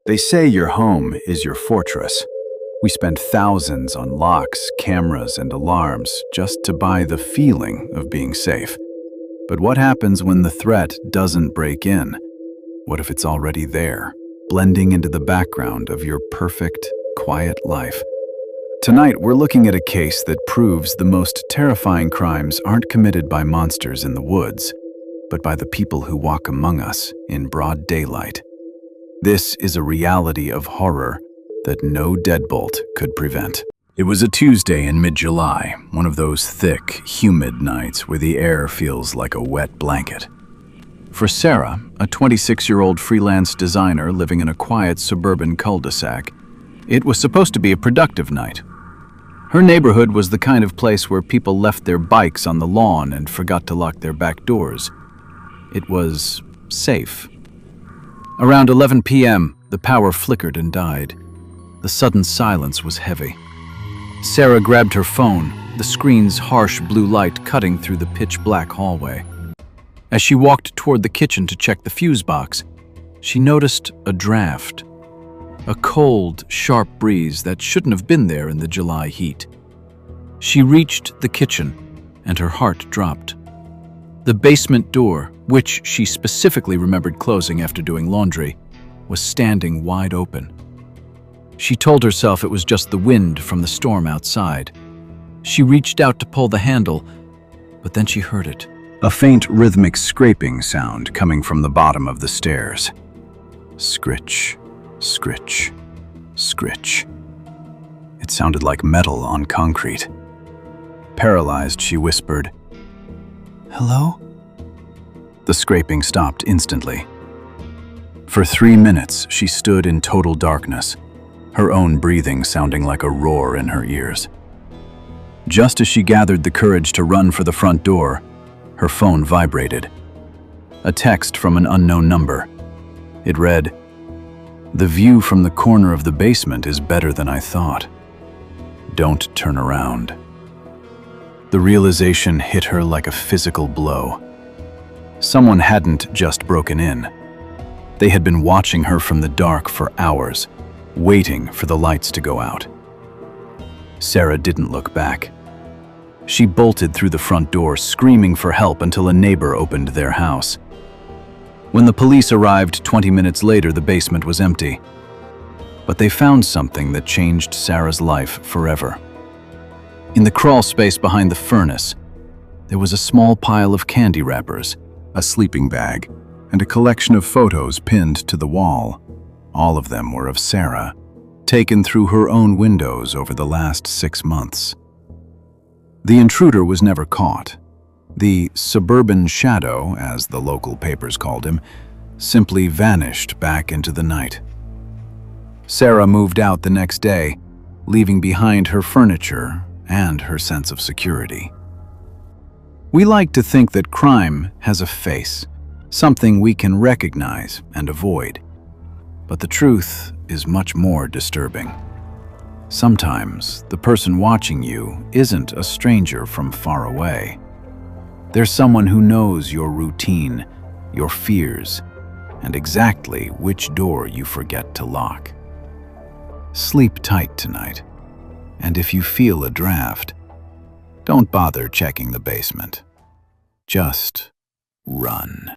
They say your home is your fortress. We spend thousands on locks, cameras, and alarms just to buy the feeling of being safe. But what happens when the threat doesn't break in? What if it's already there, blending into the background of your perfect, quiet life? Tonight, we're looking at a case that proves the most terrifying crimes aren't committed by monsters in the woods, but by the people who walk among us in broad daylight. This is a reality of horror that no deadbolt could prevent. It was a Tuesday in mid-July, one of those thick, humid nights where the air feels like a wet blanket. For Sarah, a 26-year-old freelance designer living in a quiet suburban cul-de-sac, it was supposed to be a productive night. Her neighborhood was the kind of place where people left their bikes on the lawn and forgot to lock their back doors. It was safe. Around 11 p.m., the power flickered and died. The sudden silence was heavy. Sarah grabbed her phone, the screen's harsh blue light cutting through the pitch-black hallway. As she walked toward the kitchen to check the fuse box, she noticed a draft. A cold, sharp breeze that shouldn't have been there in the July heat. She reached the kitchen, and her heart dropped. The basement door, which she specifically remembered closing after doing laundry, was standing wide open. She told herself it was just the wind from the storm outside. She reached out to pull the handle, but then she heard it. A faint rhythmic scraping sound coming from the bottom of the stairs. Scritch, scritch, scritch. It sounded like metal on concrete. Paralyzed, she whispered, "Hello?" The scraping stopped instantly. For 3 minutes, she stood in total darkness, her own breathing sounding like a roar in her ears. Just as she gathered the courage to run for the front door, her phone vibrated. A text from an unknown number. It read, "The view from the corner of the basement is better than I thought. Don't turn around." The realization hit her like a physical blow. Someone hadn't just broken in. They had been watching her from the dark for hours, waiting for the lights to go out. Sarah didn't look back. She bolted through the front door, screaming for help until a neighbor opened their house. When the police arrived 20 minutes later, the basement was empty. But they found something that changed Sarah's life forever. In the crawl space behind the furnace, there was a small pile of candy wrappers, a sleeping bag, and a collection of photos pinned to the wall. All of them were of Sarah, taken through her own windows over the last 6 months. The intruder was never caught. The Suburban Shadow, as the local papers called him, simply vanished back into the night. Sarah moved out the next day, leaving behind her furniture and her sense of security. We like to think that crime has a face, something we can recognize and avoid. But the truth is much more disturbing. Sometimes the person watching you isn't a stranger from far away. There's someone who knows your routine, your fears, and exactly which door you forget to lock. Sleep tight tonight, and if you feel a draft, don't bother checking the basement. Just run.